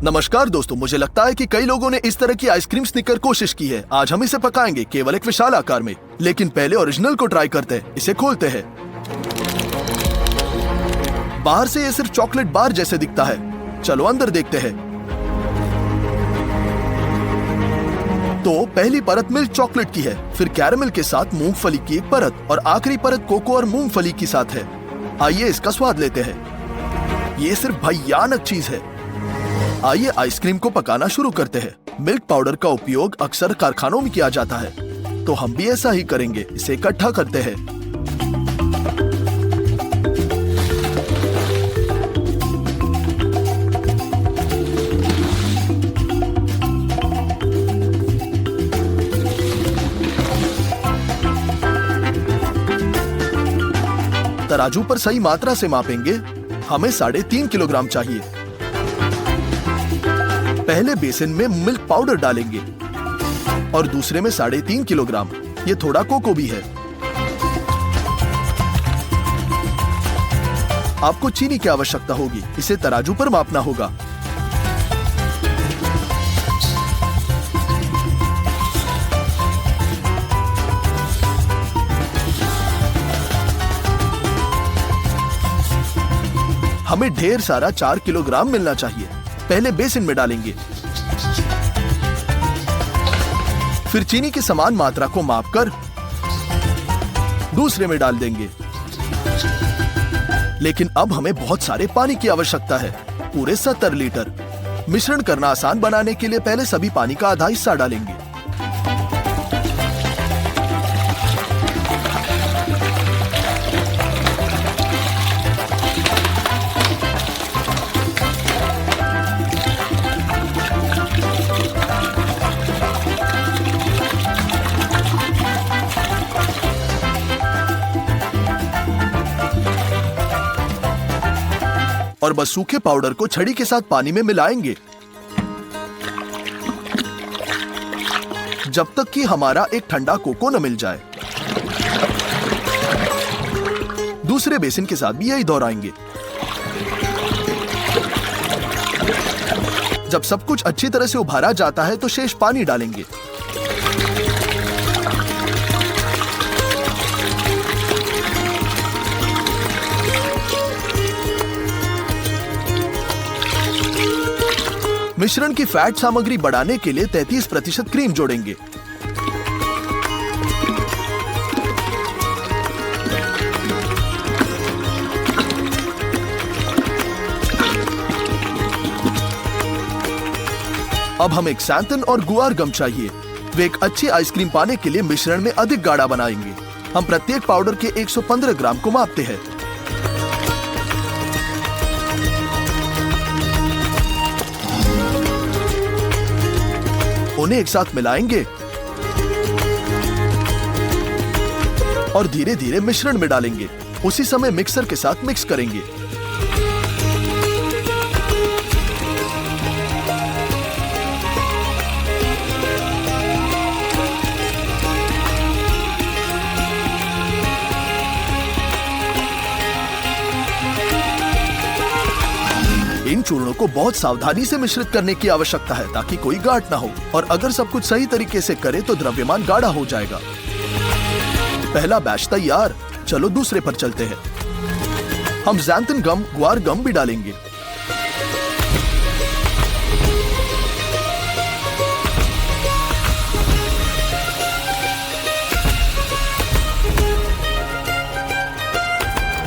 नमस्कार दोस्तों, मुझे लगता है कि कई लोगों ने इस तरह की आइसक्रीम स्निकर कोशिश की है। आज हम इसे पकाएंगे केवल एक विशाल आकार में। लेकिन पहले ओरिजिनल को ट्राई करते हैं। इसे खोलते हैं। बाहर से ये सिर्फ चॉकलेट बार जैसे दिखता है। चलो अंदर देखते हैं। तो पहली परत मिल्क चॉकलेट की है, फिर कैरेमल के साथ मूंगफली की एक परत और आखिरी परत कोको और मूंगफली के साथ है। आइए इसका स्वाद लेते हैं। ये सिर्फ भयानक चीज है। आइए आइसक्रीम को पकाना शुरू करते हैं। मिल्क पाउडर का उपयोग अक्सर कारखानों में किया जाता है, तो हम भी ऐसा ही करेंगे। इसे इकट्ठा करते हैं। तराजू पर सही मात्रा से मापेंगे। हमें 3.5 किलोग्राम चाहिए। पहले बेसिन में मिल्क पाउडर डालेंगे और दूसरे में 3.5 किलोग्राम। ये थोड़ा कोको भी है। आपको चीनी की आवश्यकता होगी। इसे तराजू पर मापना होगा। हमें ढेर सारा 4 किलोग्राम मिलना चाहिए। पहले बेसिन में डालेंगे, फिर चीनी की समान मात्रा को मापकर दूसरे में डाल देंगे। लेकिन अब हमें बहुत सारे पानी की आवश्यकता है, पूरे 70 लीटर। मिश्रण करना आसान बनाने के लिए पहले सभी पानी का आधा हिस्सा डालेंगे। और बस सूखे पाउडर को छड़ी के साथ पानी में मिलाएंगे जब तक कि हमारा एक ठंडा कोको न मिल जाए। दूसरे बेसिन के साथ भी यही दोहराएंगे। जब सब कुछ अच्छी तरह से उभारा जाता है तो शेष पानी डालेंगे। मिश्रण की फैट सामग्री बढ़ाने के लिए 33% क्रीम जोड़ेंगे। अब हमें xanthan और गुआर गम चाहिए। वे एक अच्छी आइसक्रीम पाने के लिए मिश्रण में अधिक गाढ़ा बनाएंगे। हम प्रत्येक पाउडर के 115 ग्राम को मापते हैं। उन्हें एक साथ मिलाएंगे और धीरे धीरे मिश्रण में डालेंगे। उसी समय मिक्सर के साथ मिक्स करेंगे। इन चूर्णों को बहुत सावधानी से मिश्रित करने की आवश्यकता है ताकि कोई गांठ ना हो, और अगर सब कुछ सही तरीके से करें तो द्रव्यमान गाढ़ा हो जाएगा। पहला बैच तैयार। चलो दूसरे पर चलते हैं। हम xanthan गम, गुआर गम भी डालेंगे।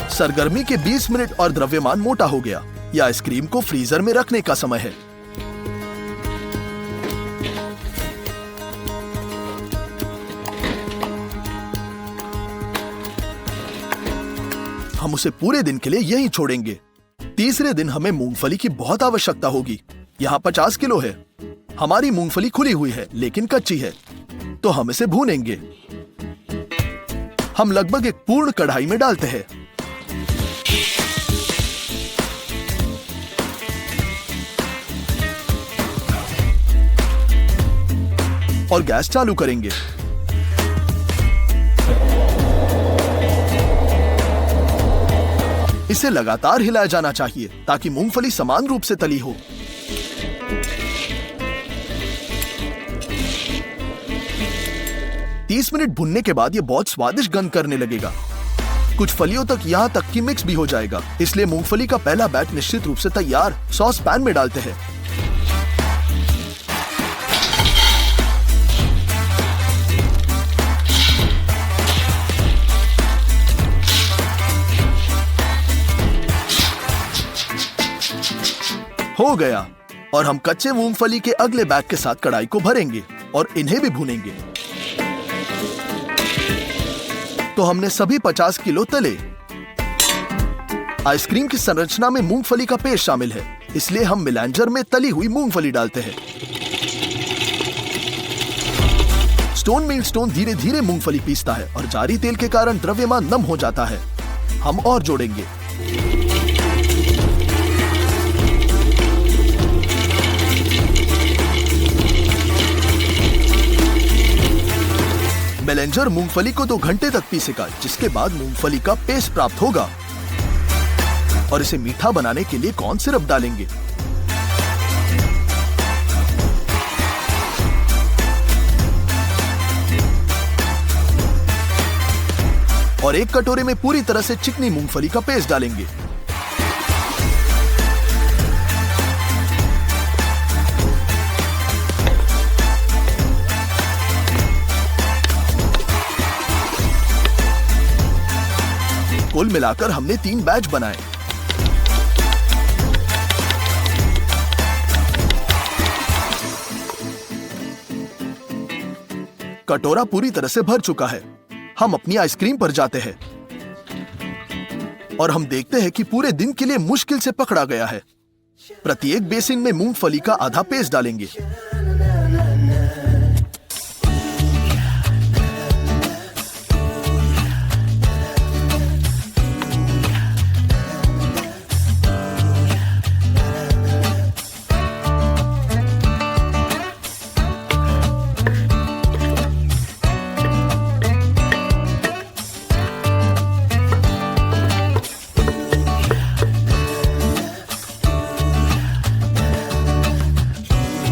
सरगर्मी के 20 मिनट और द्रव्यमान मोटा हो गया। यह आइसक्रीम को फ्रीजर में रखने का समय है। हम उसे पूरे दिन के लिए यहीं छोड़ेंगे। तीसरे दिन हमें मूंगफली की बहुत आवश्यकता होगी। यहाँ 50 किलो है। हमारी मूंगफली खुली हुई है लेकिन कच्ची है, तो हम इसे भूनेंगे। हम लगभग एक पूर्ण कढ़ाई में डालते हैं। और गैस चालू करेंगे। इसे लगातार हिलाया जाना चाहिए ताकि मूंगफली समान रूप से तली हो। 30 मिनट भुनने के बाद ये बहुत स्वादिष्ट गंध करने लगेगा। कुछ फलियों तक यहाँ तक कि मिक्स भी हो जाएगा, इसलिए मूंगफली का पहला बैच निश्चित रूप से तैयार। सॉस पैन में डालते हैं। हो गया। और हम कच्चे मूंगफली के अगले बैच के साथ कढ़ाई को भरेंगे और इन्हें भी भूनेंगे। तो हमने सभी 50 किलो तले। आइसक्रीम की संरचना में मूंगफली का पेस्ट शामिल है, इसलिए हम मिलांजर में तली हुई मूंगफली डालते हैं। स्टोन मील स्टोन धीरे धीरे मूंगफली पीसता है और जारी तेल के कारण द्रव्यमान नम हो जाता है। हम और जोड़ेंगे। मेलेंजर मूंगफली को 2 घंटे तक पीसेगा, जिसके बाद मूंगफली का पेस्ट प्राप्त होगा। और इसे मीठा बनाने के लिए कॉर्न सिरप डालेंगे। और 1 कटोरे में पूरी तरह से चिकनी मूंगफली का पेस्ट डालेंगे। कुल मिलाकर हमने 3 बैच बनाए। कटोरा पूरी तरह से भर चुका है। हम अपनी आइसक्रीम पर जाते हैं और हम देखते हैं कि पूरे दिन के लिए मुश्किल से पकड़ा गया है। प्रत्येक बेसिन में मूंगफली का आधा पेस्ट डालेंगे।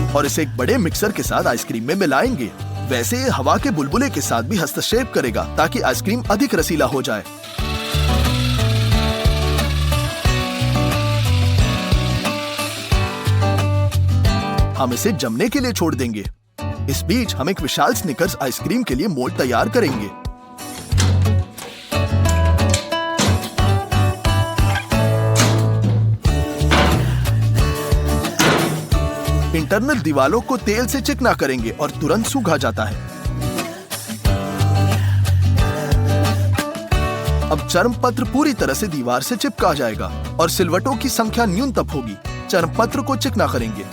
और इसे एक बड़े मिक्सर के साथ आइसक्रीम में मिलाएंगे। वैसे ये हवा के बुलबुले के साथ भी हस्तक्षेप करेगा ताकि आइसक्रीम अधिक रसीला हो जाए। हम इसे जमने के लिए छोड़ देंगे। इस बीच हम एक विशाल स्निकर्स आइसक्रीम के लिए मोल्ड तैयार करेंगे। इंटरनल दीवारों को तेल से चिकना करेंगे और तुरंत सूखा जाता है। अब चर्मपत्र पूरी तरह से दीवार से चिपका जाएगा और सिलवटों की संख्या न्यूनतम होगी। चर्मपत्र को चिकना करेंगे।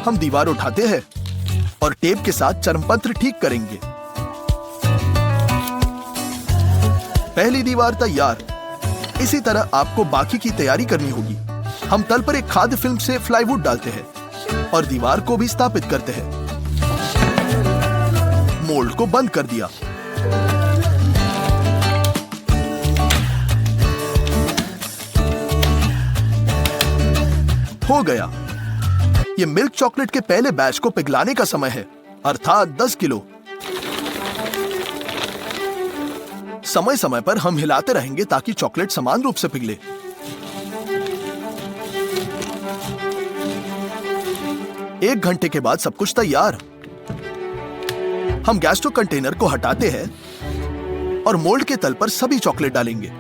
हम दीवार उठाते हैं और टेप के साथ चर्मपत्र ठीक करेंगे। पहली दीवार तैयार। इसी तरह आपको बाकी की तैयारी करनी होगी। हम तल पर एक खाद्य फिल्म से प्लाईवुड डालते हैं और दीवार को भी स्थापित करते हैं। मोल्ड को बंद कर दिया। हो गया। ये मिल्क चॉकलेट के पहले बैच को पिघलाने का समय है, अर्थात 10 किलो। समय समय पर हम हिलाते रहेंगे ताकि चॉकलेट समान रूप से पिघले। एक घंटे के बाद सब कुछ तैयार। हम गैस स्टोव कंटेनर को हटाते हैं और मोल्ड के तल पर सभी चॉकलेट डालेंगे।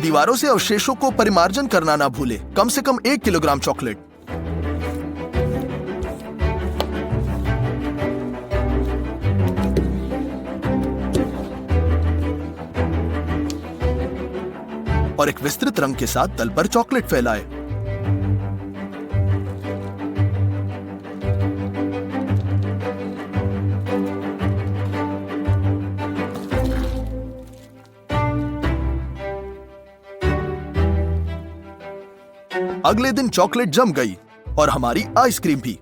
दीवारों से अवशेषों को परिमार्जन करना ना भूले। कम से कम 1 किलोग्राम चॉकलेट। और एक विस्तृत रंग के साथ तल पर चॉकलेट फैलाए। अगले दिन चॉकलेट जम गई और हमारी आइसक्रीम भी।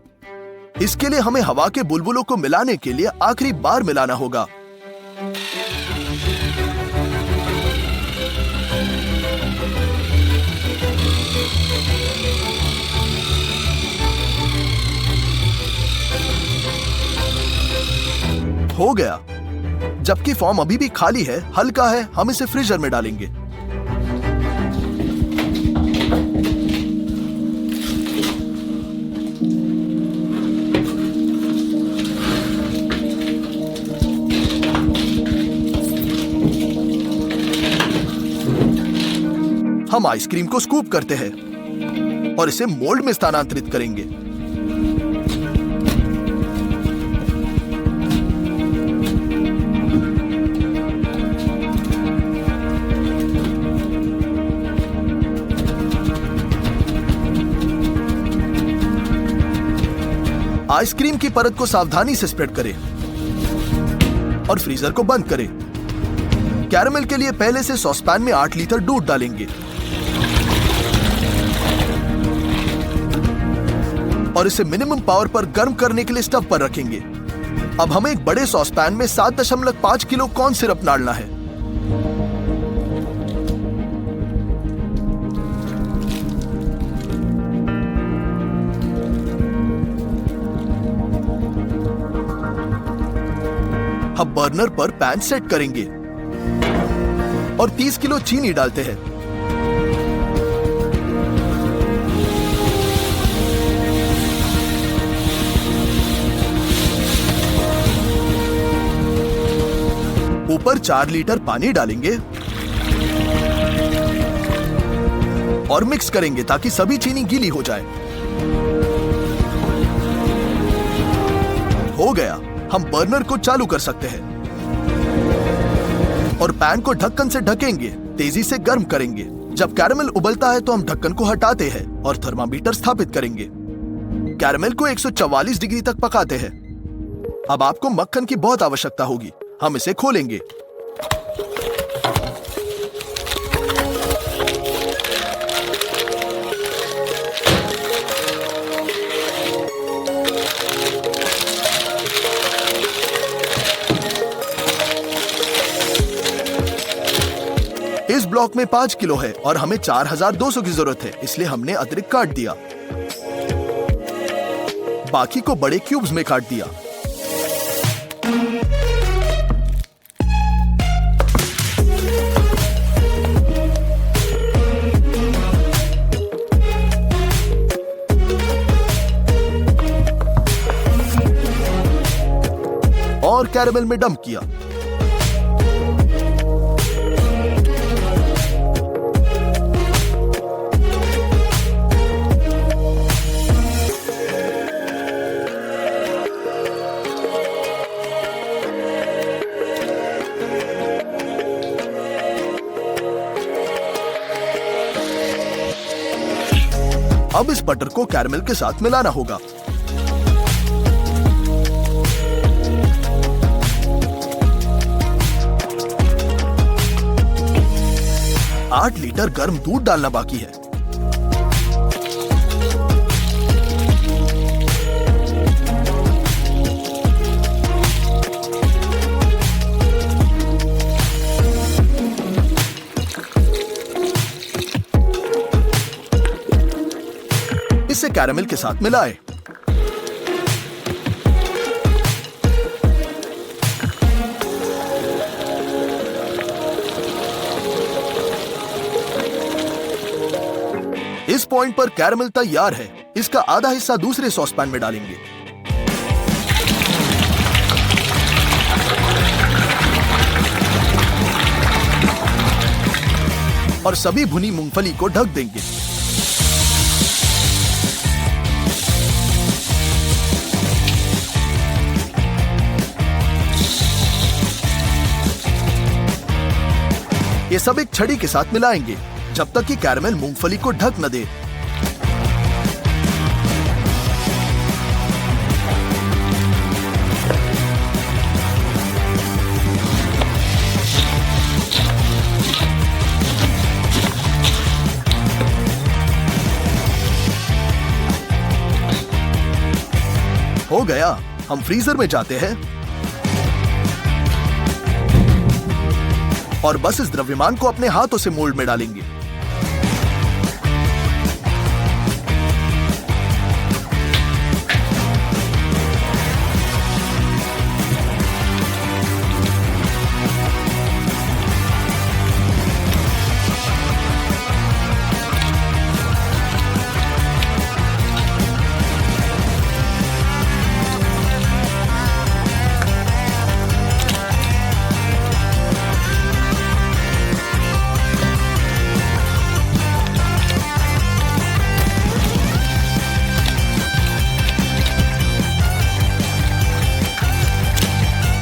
इसके लिए हमें हवा के बुलबुलों को मिलाने के लिए आखिरी बार मिलाना होगा। हो गया। जबकि फॉर्म अभी भी खाली है, हल्का है, हम इसे फ्रीजर में डालेंगे। हम आइसक्रीम को स्कूप करते हैं और इसे मोल्ड में स्थानांतरित करेंगे। आइसक्रीम की परत को सावधानी से स्प्रेड करें और फ्रीजर को बंद करें। कैरेमल के लिए पहले से सॉसपैन में 8 लीटर दूध डालेंगे और इसे मिनिमम पावर पर गर्म करने के लिए स्टव पर रखेंगे। अब हमें एक बड़े सॉसपैन में 7.5 किलो कॉर्न सिरप डालना है। हम बर्नर पर पैन सेट करेंगे और 30 किलो चीनी डालते हैं। ऊपर 4 लीटर पानी डालेंगे और मिक्स करेंगे ताकि सभी चीनी गीली हो जाए। हो गया। हम बर्नर को चालू कर सकते हैं और पैन को ढक्कन से ढकेंगे, तेजी से गर्म करेंगे। जब कैरेमल उबलता है तो हम ढक्कन को हटाते हैं और थर्मामीटर स्थापित करेंगे। कैरेमल को 144 डिग्री तक पकाते हैं। अब आपको मक्खन की बहुत आवश्यकता होगी। हम इसे खोलेंगे। इस ब्लॉक में 5 किलो है और हमें 4200 की जरूरत है, इसलिए हमने अतिरिक्त काट दिया। बाकी को बड़े क्यूब्स में काट दिया। और कैरेमल में डंप किया। अब इस बटर को कैरेमल के साथ मिलाना होगा। आठ लीटर गर्म दूध डालना बाकी है। इसे कैरेमल के साथ मिलाएं। इस पॉइंट पर कैरेमल तैयार है। इसका आधा हिस्सा दूसरे सॉसपैन में डालेंगे। और सभी भुनी मूंगफली को ढक देंगे। ये सब एक छड़ी के साथ मिलाएंगे जब तक कि कैरेमल मूंगफली को ढक न दे। हो गया। हम फ्रीजर में जाते हैं और बस इस द्रव्यमान को अपने हाथों से मोल्ड में डालेंगे।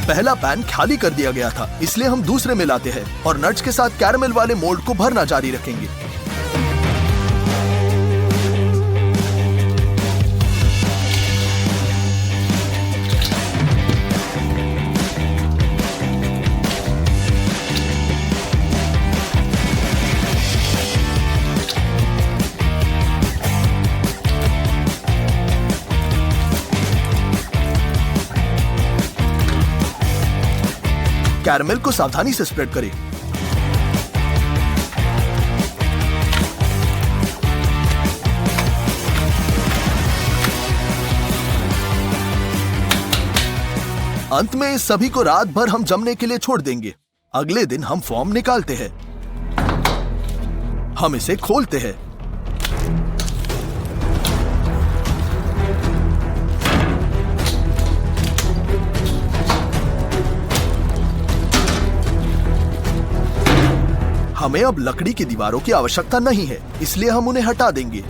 पहला पैन खाली कर दिया गया था, इसलिए हम दूसरे में लाते हैं और नट्स के साथ कैरमल वाले मोल्ड को भरना जारी रखेंगे। कैरमल को सावधानी से स्प्रेड करें। अंत में इस सभी को रात भर हम जमने के लिए छोड़ देंगे। अगले दिन हम फॉर्म निकालते हैं। हम इसे खोलते हैं। हमें अब लकड़ी की दीवारों की आवश्यकता नहीं है, इसलिए हम उन्हें हटा देंगे।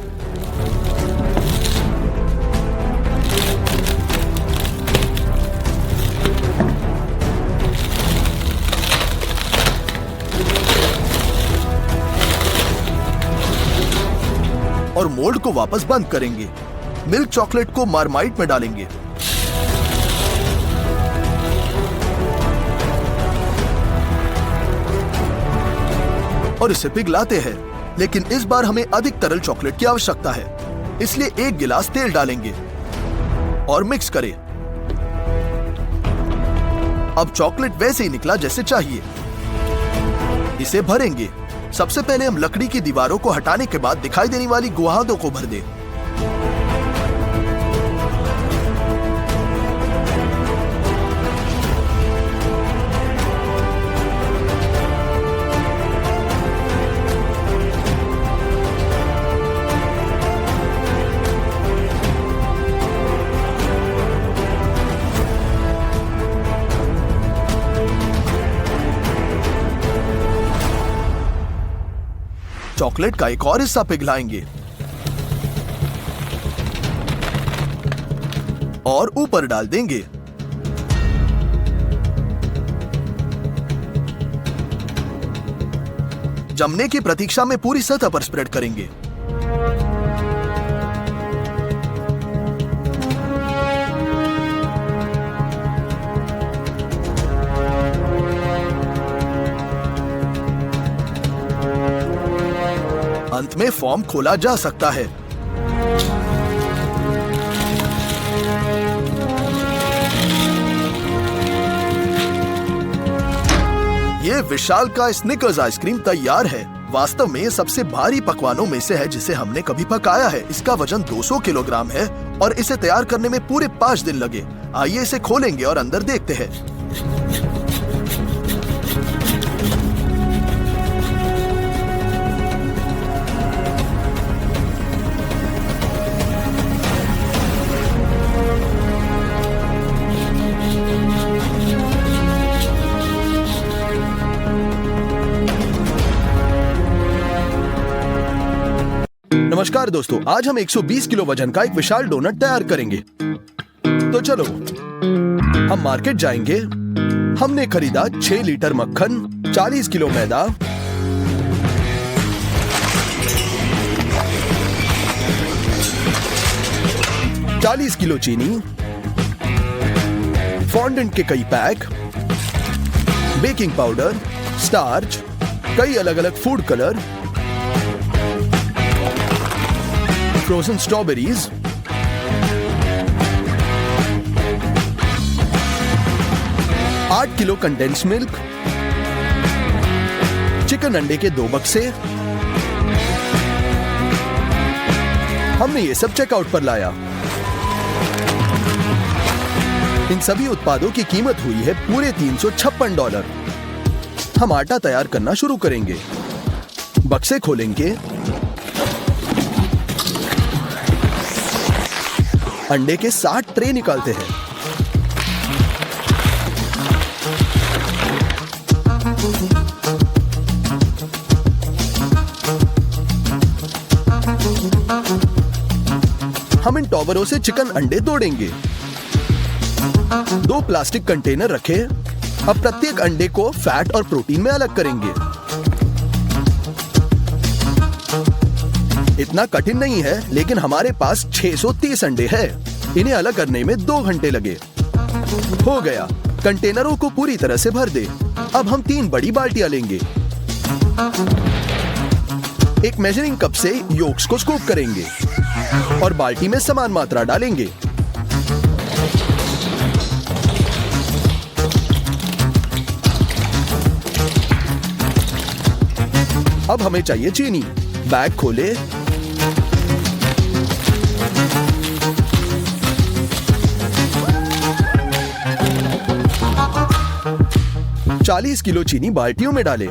और मोल्ड को वापस बंद करेंगे। मिल्क चॉकलेट को मार्माइट में डालेंगे। और इसे पिघलाते हैं, लेकिन इस बार हमें अधिक तरल चॉकलेट की आवश्यकता है, इसलिए 1 गिलास तेल डालेंगे और मिक्स करें। अब चॉकलेट वैसे ही निकला जैसे चाहिए। इसे भरेंगे। सबसे पहले हम लकड़ी की दीवारों को हटाने के बाद दिखाई देने वाली गुहादों को भर दें। चॉकलेट का एक और हिस्सा पिघलाएंगे और ऊपर डाल देंगे। जमने की प्रतीक्षा में पूरी सतह पर स्प्रेड करेंगे। अंत में फॉर्म खोला जा सकता है। ये विशालकाय स्निकर्स आइसक्रीम तैयार है। वास्तव में ये सबसे भारी पकवानों में से है जिसे हमने कभी पकाया है। इसका वजन 200 किलोग्राम है और इसे तैयार करने में पूरे 5 दिन लगे। आइए इसे खोलेंगे और अंदर देखते हैं। नमस्कार दोस्तों, आज हम 120 किलो वजन का एक विशाल डोनट तैयार करेंगे। तो चलो हम मार्केट जाएंगे। हमने खरीदा 6 लीटर मक्खन, 40 किलो मैदा, 40 किलो चीनी, फॉन्डेंट के कई पैक, बेकिंग पाउडर, स्टार्च, कई अलग अलग फूड कलर, फ्रोजन स्ट्रॉबेरीज, आठ किलो कंडेंस मिल्क, चिकन अंडे के 2 बक्से। हमने ये सब चेकआउट पर लाया। इन सभी उत्पादों की कीमत हुई है पूरे $356। हम आटा तैयार करना शुरू करेंगे। बक्से खोलेंगे, अंडे के 60 ट्रे निकालते हैं। हम इन टॉवरों से चिकन अंडे तोड़ेंगे। दो प्लास्टिक कंटेनर रखे। अब प्रत्येक अंडे को फैट और प्रोटीन में अलग करेंगे। इतना कठिन नहीं है, लेकिन हमारे पास 630 अंडे हैं। इन्हें अलग करने में 2 घंटे लगे। हो गया। कंटेनरों को पूरी तरह से भर दे। अब हम 3 बड़ी बाल्टियां लेंगे। एक मेजरिंग कप से योक्स को स्कूप करेंगे और बाल्टी में समान मात्रा डालेंगे। अब हमें चाहिए चीनी। बैग खोले, $40 किलो चीनी बाल्टियों में डालें।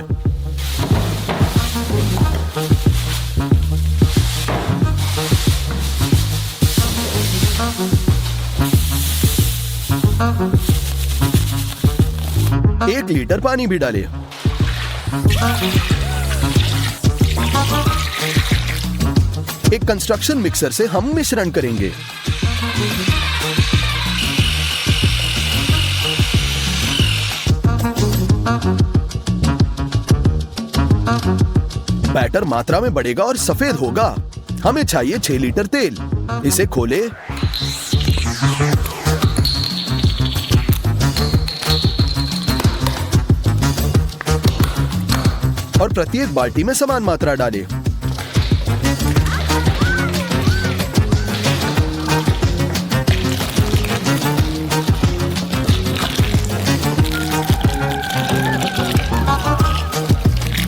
एक लीटर पानी भी डालें। एक कंस्ट्रक्शन मिक्सर से हम मिश्रण करेंगे। बैटर मात्रा में बढ़ेगा और सफेद होगा। हमें चाहिए 6 लीटर तेल। इसे खोले, और प्रत्येक बाल्टी में समान मात्रा डालें।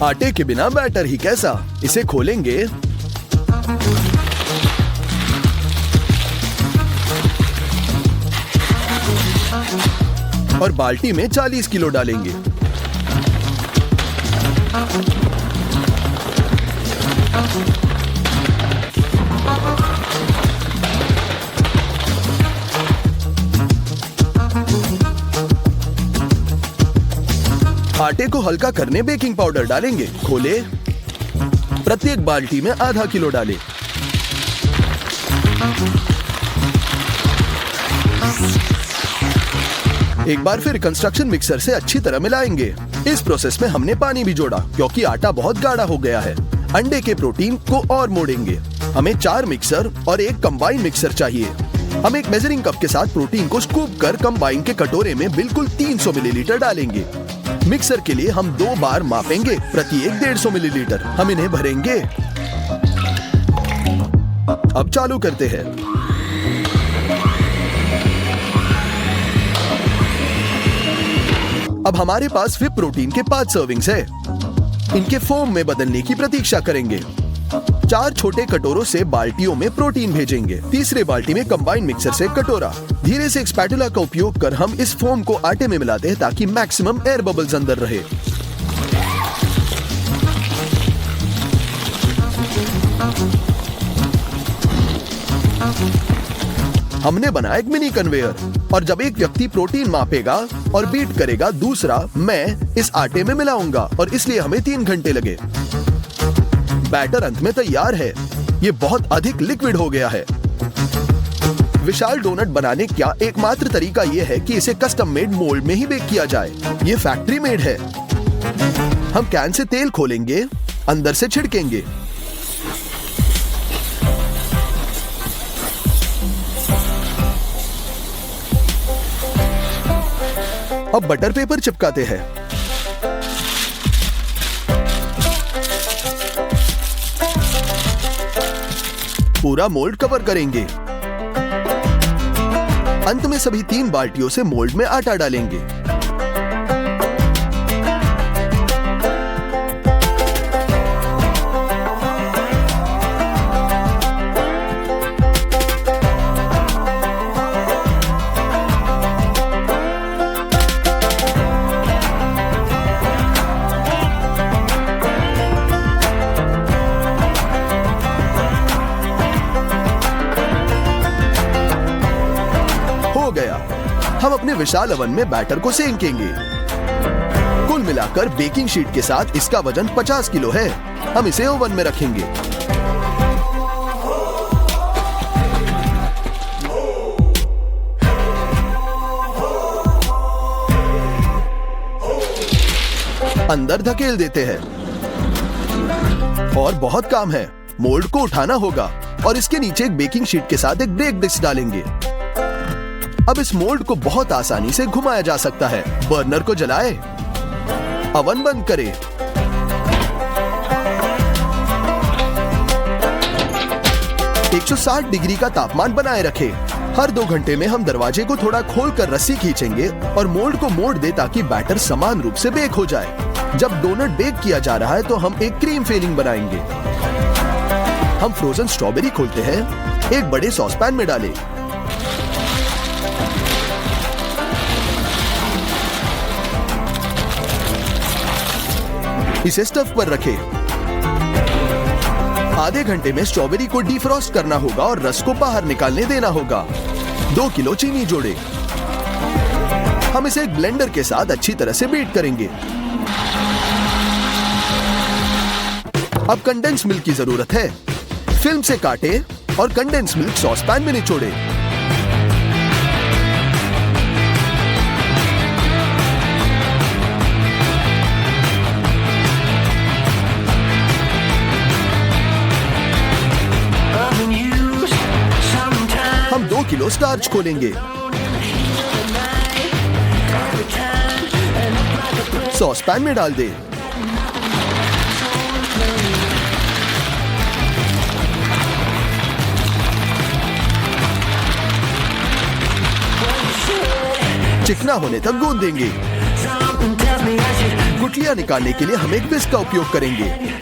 आटे के बिना बैटर ही कैसा। इसे खोलेंगे, और बाल्टी में 40 किलो डालेंगे। आटे को हल्का करने बेकिंग पाउडर डालेंगे। खोले, प्रत्येक बाल्टी में आधा किलो डालें। एक बार फिर कंस्ट्रक्शन मिक्सर से अच्छी तरह मिलाएंगे। इस प्रोसेस में हमने पानी भी जोड़ा क्योंकि आटा बहुत गाढ़ा हो गया है। अंडे के प्रोटीन को और मोड़ेंगे। हमें 4 मिक्सर और एक कंबाइन मिक्सर चाहिए। हम एक मेजरिंग कप के साथ प्रोटीन को स्कूप कर कंबाइन के कटोरे में बिल्कुल 300 मिलीलीटर डालेंगे। मिक्सर के लिए हम 2 बार मापेंगे, प्रति एक 150 मिलीलीटर। हम इन्हें भरेंगे। अब चालू करते हैं। अब हमारे पास व्हिप प्रोटीन के 5 सर्विंग्स है। इनके फोम में बदलने की प्रतीक्षा करेंगे। 4 छोटे कटोरों से बाल्टियों में प्रोटीन भेजेंगे। तीसरे बाल्टी में कंबाइन मिक्सर से कटोरा। धीरे से एक स्पैटुला का उपयोग कर हम इस फोम को आटे में मिलाते हैं ताकि मैक्सिमम एयर बबल्स अंदर रहे। हमने बनाया एक मिनी कन्वेयर, और जब एक व्यक्ति प्रोटीन मापेगा और बीट करेगा, दूसरा मैं इस आटे में मिलाऊंगा, और इसलिए हमें 3 घंटे लगे। बैटर अंत में तैयार है। ये बहुत अधिक लिक्विड हो गया है। विशाल डोनट बनाने का एकमात्र तरीका यह है कि इसे कस्टम मेड मोल्ड में ही बेक किया जाए। ये फैक्ट्री मेड है। हम कैन से तेल खोलेंगे, अंदर से छिड़केंगे। अब बटर पेपर चिपकाते हैं। पूरा मोल्ड कवर करेंगे। अंत में सभी 3 बाल्टियों से मोल्ड में आटा डालेंगे। हम अपने विशाल ओवन में बैटर को सेंकेंगे। कुल मिलाकर बेकिंग शीट के साथ इसका वजन 50 किलो है। हम इसे ओवन में रखेंगे। अंदर धकेल देते हैं। और बहुत काम है, मोल्ड को उठाना होगा और इसके नीचे एक बेकिंग शीट के साथ एक बेक डिश डालेंगे। अब इस मोल्ड को बहुत आसानी से घुमाया जा सकता है। बर्नर को जलाएं, अवन बंद करें, एक 160 डिग्री का तापमान बनाए रखें। हर 2 घंटे में हम दरवाजे को थोड़ा खोलकर रस्सी खींचेंगे और मोल्ड को मोड़ दे ताकि बैटर समान रूप से बेक हो जाए। जब डोनट बेक किया जा रहा है तो हम एक क्रीम फिलिंग बनाएंगे। हम फ्रोजन स्ट्रॉबेरी खोलते हैं, एक बड़े सॉसपैन में डालें। इसे स्टफ पर रखें। आधे घंटे में स्ट्रॉबेरी को डीफ्रॉस्ट करना होगा और रस को बाहर निकालने देना होगा। 2 किलो चीनी जोड़े। हम इसे एक ब्लेंडर के साथ अच्छी तरह से बीट करेंगे। अब कंडेंस मिल्क की जरूरत है। फिल्म से काटे और कंडेंस मिल्क सॉस पैन में निचोड़े। हम 2 किलो स्टार्च खोलेंगे। सॉस पैन में डाल दे। चिकना होने तक गूंद देंगे। गुठलियां निकालने के लिए हम एक विस्क का उपयोग करेंगे।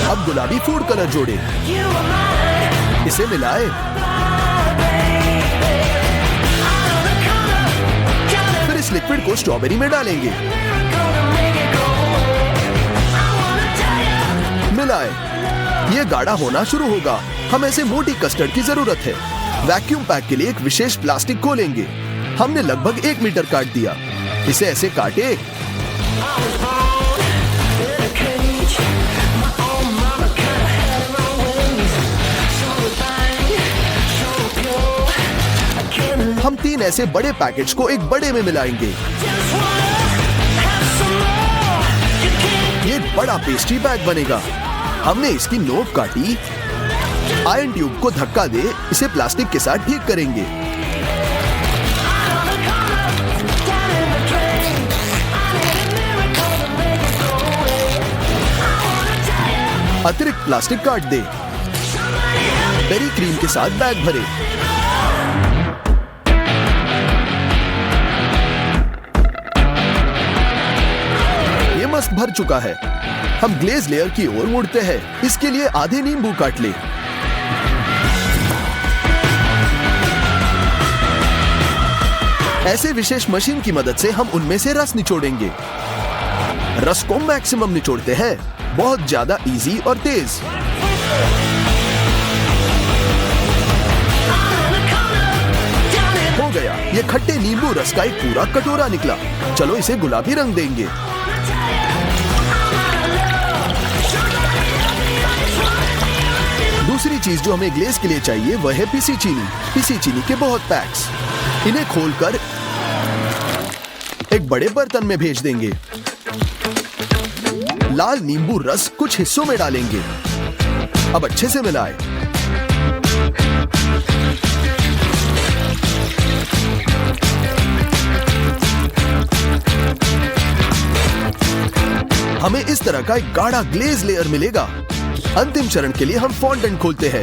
अब गुलाबी फूड कलर जोड़े, इसे मिलाएं। फिर इस लिक्विड को स्ट्रॉबेरी में डालेंगे, मिलाएं। ये गाढ़ा होना शुरू होगा। हम ऐसे मोटी कस्टर्ड की जरूरत है। वैक्यूम पैक के लिए एक विशेष प्लास्टिक को लेंगे। हमने लगभग 1 मीटर काट दिया। इसे ऐसे काटे। हम 3 ऐसे बड़े पैकेट्स को एक बड़े में मिलाएंगे। ये बड़ा पेस्ट्री बैग बनेगा। हमने इसकी नोक काटी। आयरन ट्यूब को धक्का दे, इसे प्लास्टिक के साथ ठीक करेंगे। अतिरिक्त प्लास्टिक काट दे। बेरी क्रीम के साथ बैग भरे। ये मस्त भर चुका है। हम ग्लेज लेयर की ओर मुड़ते हैं। इसके लिए आधे नींबू काट ले। ऐसे विशेष मशीन की मदद से हम उनमें से रस निचोड़ेंगे। रस को मैक्सिमम निचोड़ते हैं, बहुत ज्यादा इजी और तेज। हो गया, ये खट्टे नींबू रस का एक पूरा कटोरा निकला। चलो इसे गुलाबी रंग देंगे। दूसरी चीज जो हमें ग्लेज के लिए चाहिए वह है पीसी चीनी। पीसी चीनी के बहुत पैक्स। इन्हें खोलकर एक बड़े बर्तन में भेज देंगे। लाल नींबू रस कुछ हिस्सों में डालेंगे। अब अच्छे से मिलाएं। हमें इस तरह का एक गाढ़ा ग्लेज लेयर मिलेगा। अंतिम चरण के लिए हम फॉन्डेंट खोलते हैं।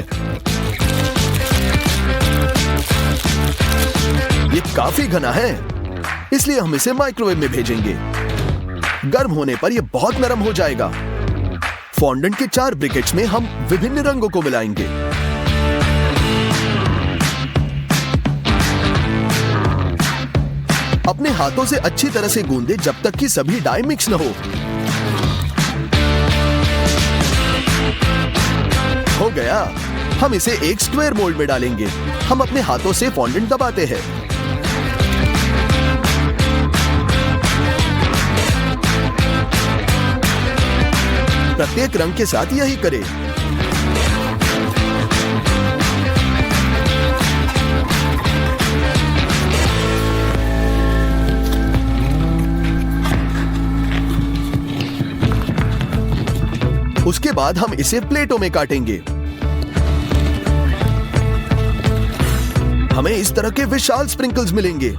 ये काफी घना है, इसलिए हम इसे माइक्रोवेव में भेजेंगे। गर्म होने पर यह बहुत नरम हो जाएगा। फॉन्डेंट के 4 ब्रिकेट्स में हम विभिन्न रंगों को मिलाएंगे। अपने हाथों से अच्छी तरह से गूंदें जब तक कि सभी डाई मिक्स न हो गया। हम इसे एक स्क्वायर मोल्ड में डालेंगे। हम अपने हाथों से फॉन्डेंट दबाते हैं। प्रत्येक रंग के साथ यही करें। उसके बाद हम इसे प्लेटों में काटेंगे। हमें इस तरह के विशाल स्प्रिंकल्स मिलेंगे।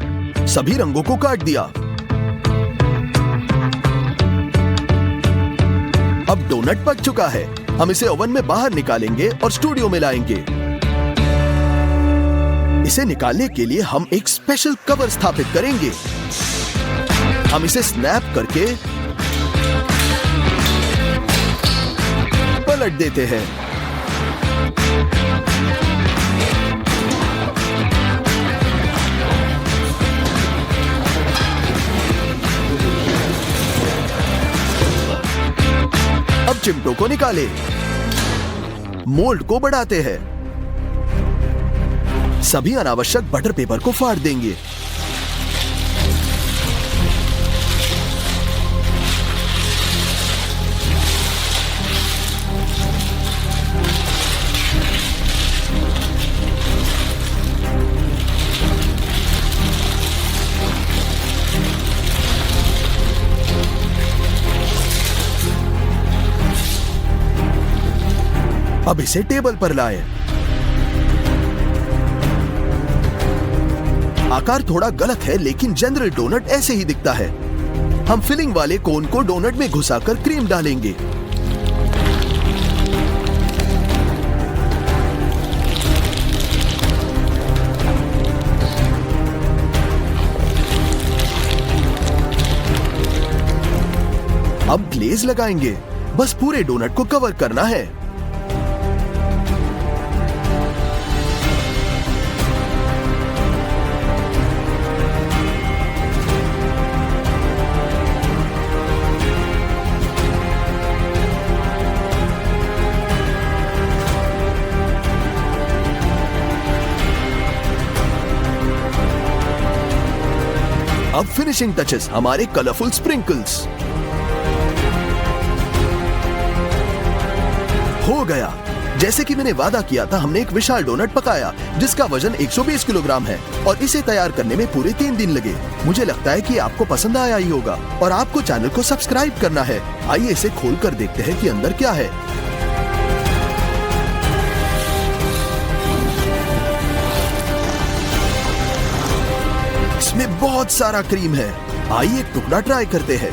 सभी रंगों को काट दिया। अब डोनट पक चुका है। हम इसे ओवन में बाहर निकालेंगे और स्टूडियो में लाएंगे। इसे निकालने के लिए हम एक स्पेशल कवर स्थापित करेंगे। हम इसे स्नैप करके पलट देते हैं। अब चिमटों को निकालें। मोल्ड को बढ़ाते हैं। सभी अनावश्यक बटर पेपर को फाड़ देंगे। अब इसे टेबल पर लाएं। आकार थोड़ा गलत है, लेकिन जनरल डोनट ऐसे ही दिखता है। हम फिलिंग वाले कोन को डोनट में घुसाकर क्रीम डालेंगे। अब ग्लेज लगाएंगे। बस पूरे डोनट को कवर करना है। अब फिनिशिंग टचेस, हमारे कलरफुल स्प्रिंकल्स। हो गया। जैसे कि मैंने वादा किया था, हमने एक विशाल डोनट पकाया जिसका वजन 120 किलोग्राम है और इसे तैयार करने में पूरे 3 दिन लगे। मुझे लगता है कि आपको पसंद आया ही होगा और आपको चैनल को सब्सक्राइब करना है। आइए इसे खोल कर देखते हैं कि अंदर क्या है। इसमें बहुत सारा क्रीम है। आइए एक टुकड़ा ट्राई करते हैं।